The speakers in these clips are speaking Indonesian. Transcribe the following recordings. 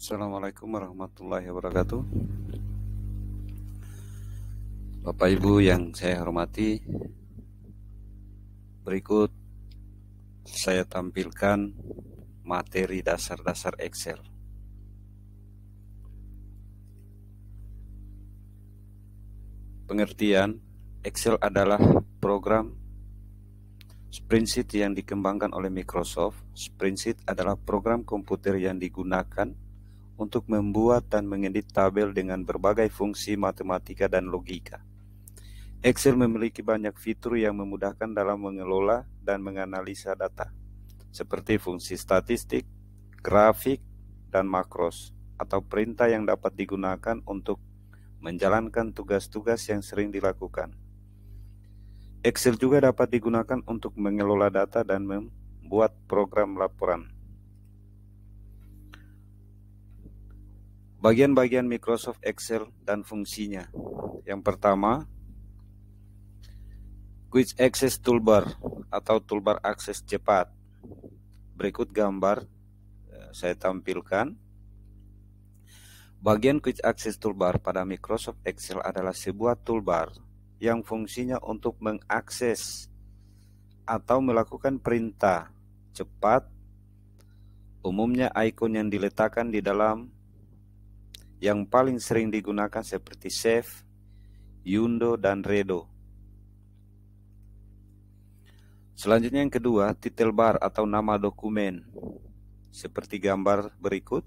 Assalamualaikum warahmatullahi wabarakatuh. Bapak Ibu yang saya hormati, berikut saya tampilkan materi dasar-dasar Excel. Pengertian, Excel adalah program spreadsheet yang dikembangkan oleh Microsoft. Spreadsheet adalah program komputer yang digunakan untuk membuat dan mengedit tabel dengan berbagai fungsi matematika dan logika. Excel memiliki banyak fitur yang memudahkan dalam mengelola dan menganalisa data, seperti fungsi statistik, grafik, dan makros, atau perintah yang dapat digunakan untuk menjalankan tugas-tugas yang sering dilakukan. Excel juga dapat digunakan untuk mengelola data dan membuat program laporan. Bagian-bagian Microsoft Excel dan fungsinya. Yang pertama, Quick Access Toolbar atau toolbar akses cepat. Berikut gambar saya tampilkan. Bagian Quick Access Toolbar pada Microsoft Excel adalah sebuah toolbar yang fungsinya untuk mengakses atau melakukan perintah cepat. Umumnya ikon yang diletakkan di dalam yang paling sering digunakan seperti Save, Undo, dan Redo. Selanjutnya yang kedua, title bar atau nama dokumen. Seperti gambar berikut,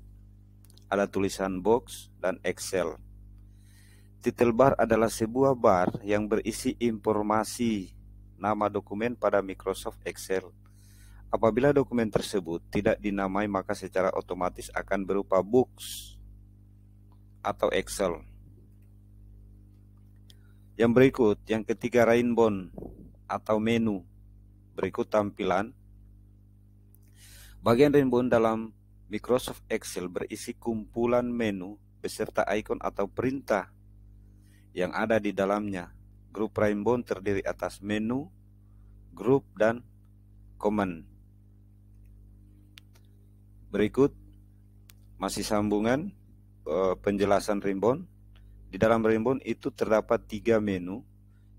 ada tulisan box dan Excel. Title bar adalah sebuah bar yang berisi informasi nama dokumen pada Microsoft Excel. Apabila dokumen tersebut tidak dinamai, maka secara otomatis akan berupa box atau Excel. Yang berikut, yang ketiga, rainbow atau menu. Berikut tampilan. Bagian rainbow dalam Microsoft Excel berisi kumpulan menu beserta ikon atau perintah yang ada di dalamnya. Grup rainbow terdiri atas menu, grup, dan command. Berikut masih sambungan penjelasan rainbow. Di dalam rainbow itu terdapat 3 menu,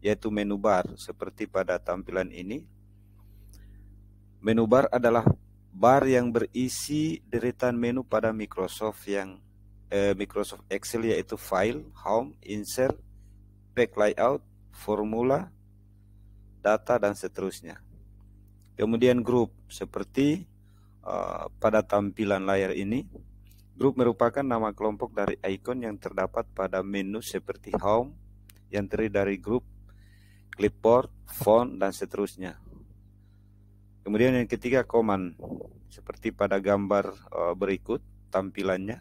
yaitu menu bar seperti pada tampilan ini. Menu bar adalah bar yang berisi deretan menu pada Microsoft Excel, yaitu File, Home, Insert, Back Layout, Formula, Data, dan seterusnya. Kemudian grup, seperti pada tampilan layar ini. Grup merupakan nama kelompok dari ikon yang terdapat pada menu seperti Home, yang terdiri dari grup, clipboard, font, dan seterusnya. Kemudian yang ketiga, command, seperti pada gambar berikut tampilannya.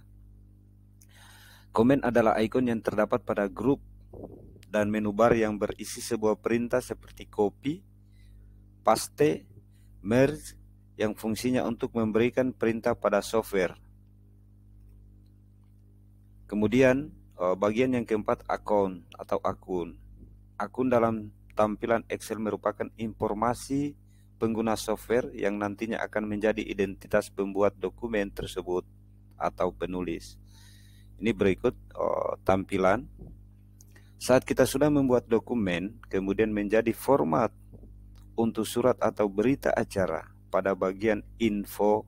Command adalah ikon yang terdapat pada grup dan menu bar yang berisi sebuah perintah seperti copy, paste, merge, yang fungsinya untuk memberikan perintah pada software. Kemudian bagian yang keempat, account atau akun. Akun dalam tampilan Excel merupakan informasi pengguna software yang nantinya akan menjadi identitas pembuat dokumen tersebut atau penulis. Ini berikut tampilan. Saat kita sudah membuat dokumen, kemudian menjadi format untuk surat atau berita acara, pada bagian info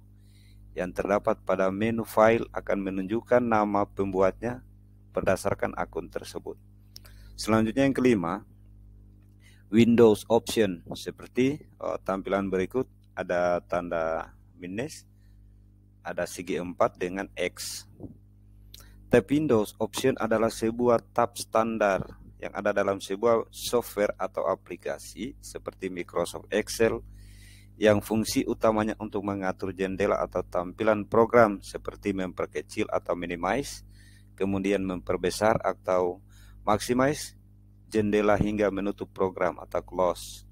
yang terdapat pada menu file akan menunjukkan nama pembuatnya berdasarkan akun tersebut. Selanjutnya yang kelima, Windows option, seperti tampilan berikut. Ada tanda minus, ada segi 4 dengan X. Tab Windows option adalah sebuah tab standar yang ada dalam sebuah software atau aplikasi seperti Microsoft Excel, yang fungsi utamanya untuk mengatur jendela atau tampilan program seperti memperkecil atau minimize, kemudian memperbesar atau maximize jendela hingga menutup program atau close.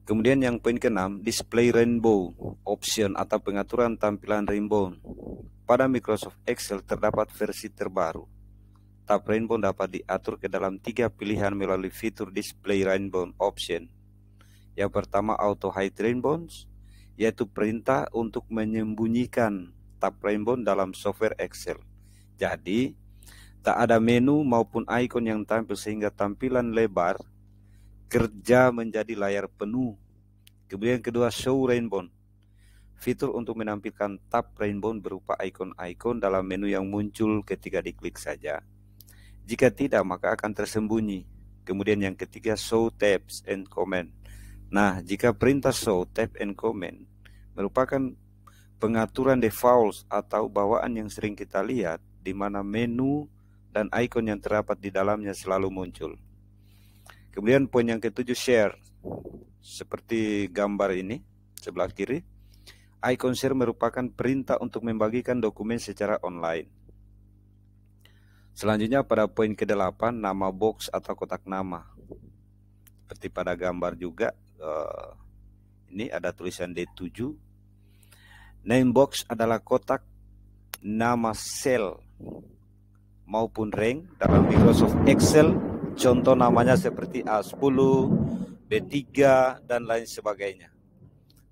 Kemudian yang poin ke-6, display rainbow option atau pengaturan tampilan rainbow. Pada Microsoft Excel terdapat versi terbaru. Tab rainbow dapat diatur ke dalam 3 pilihan melalui fitur display rainbow option. Yang pertama, auto hide rainbows, yaitu perintah untuk menyembunyikan tab rainbow dalam software Excel. Jadi, tak ada menu maupun icon yang tampil sehingga tampilan lebar kerja menjadi layar penuh. Kemudian kedua, show rainbow. Fitur untuk menampilkan tab rainbow berupa ikon-ikon dalam menu yang muncul ketika diklik saja. Jika tidak, maka akan tersembunyi. Kemudian yang ketiga, show tabs and comment. Nah, jika perintah show tab and comment merupakan pengaturan default atau bawaan yang sering kita lihat, di mana menu dan ikon yang terdapat di dalamnya selalu muncul. Kemudian poin yang ketujuh, share. Seperti gambar ini sebelah kiri, icon share merupakan perintah untuk membagikan dokumen secara online. Selanjutnya pada poin ke-8, nama box atau kotak nama. Seperti pada gambar juga, ini ada tulisan D7. Name box adalah kotak nama sel maupun rank dalam Microsoft Excel. Contoh namanya seperti A10, B3, dan lain sebagainya.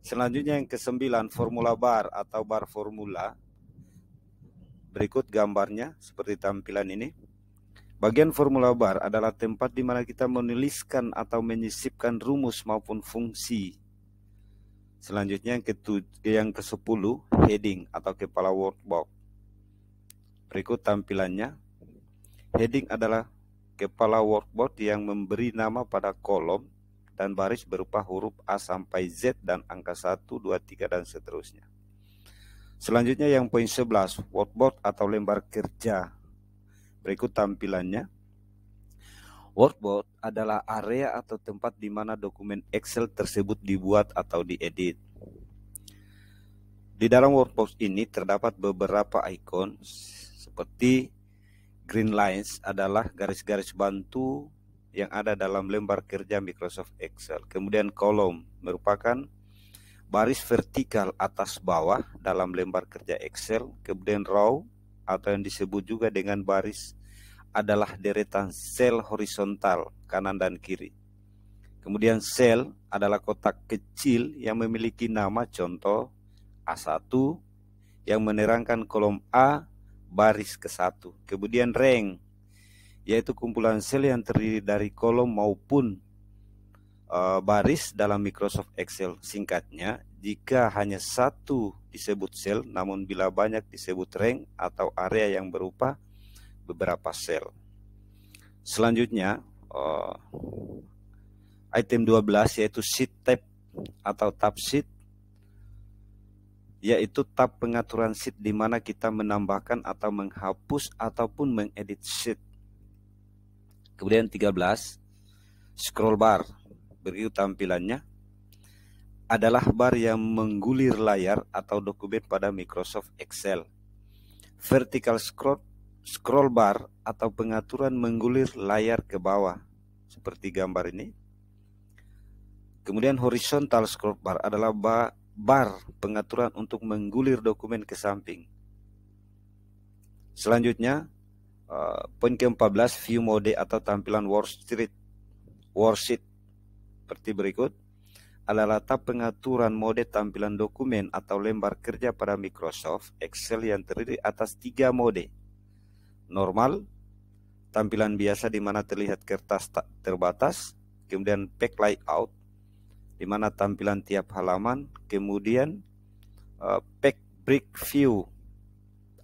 Selanjutnya yang ke-9, formula bar atau bar formula. Berikut gambarnya seperti tampilan ini. Bagian formula bar adalah tempat di mana kita menuliskan atau menyisipkan rumus maupun fungsi. Selanjutnya yang ke-10, heading atau kepala workbox. Berikut tampilannya. Heading adalah kepala workbox yang memberi nama pada kolom dan baris berupa huruf A sampai Z dan angka 1, 2, 3, dan seterusnya. Selanjutnya yang poin 11, workbox atau lembar kerja. Berikut tampilannya. Workbox adalah area atau tempat di mana dokumen Excel tersebut dibuat atau diedit. Di dalam workbox ini terdapat beberapa icon seperti green lines adalah garis-garis bantu yang ada dalam lembar kerja Microsoft Excel. Kemudian kolom merupakan baris vertikal atas bawah dalam lembar kerja Excel. Kemudian row atau yang disebut juga dengan baris adalah deretan sel horizontal kanan dan kiri. Kemudian sel adalah kotak kecil yang memiliki nama, contoh A1 yang menerangkan kolom A baris ke-1. Kemudian rank yaitu kumpulan sel yang terdiri dari kolom maupun baris dalam Microsoft Excel. Singkatnya, jika hanya satu disebut sel, namun bila banyak disebut rank atau area yang berupa beberapa sel. Selanjutnya, item 12 yaitu sheet tab atau tab sheet, yaitu tab pengaturan sheet di mana kita menambahkan atau menghapus ataupun mengedit sheet. Kemudian 13, scroll bar. Berikut tampilannya. Adalah bar yang menggulir layar atau dokumen pada Microsoft Excel. Vertical scroll bar atau pengaturan menggulir layar ke bawah seperti gambar ini. Kemudian horizontal scroll bar adalah bar pengaturan untuk menggulir dokumen ke samping. Selanjutnya poin ke-14, view mode atau tampilan worksheet seperti berikut. Adalah tab pengaturan mode tampilan dokumen atau lembar kerja pada Microsoft Excel yang terdiri atas 3 mode. Normal, tampilan biasa di mana terlihat kertas terbatas. Kemudian pack layout, di mana tampilan tiap halaman. Kemudian pack break view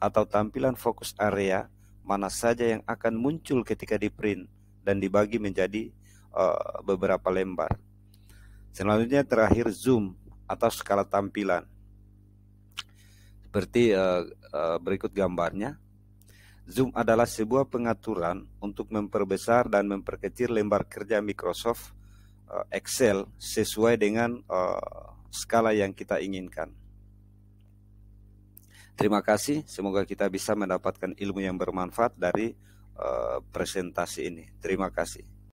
atau tampilan fokus area, mana saja yang akan muncul ketika di print dan dibagi menjadi beberapa lembar. Selanjutnya terakhir zoom atau skala tampilan. Seperti berikut gambarnya. Zoom adalah sebuah pengaturan untuk memperbesar dan memperkecil lembar kerja Microsoft Excel sesuai dengan skala yang kita inginkan. Terima kasih, semoga kita bisa mendapatkan ilmu yang bermanfaat dari presentasi ini. Terima kasih.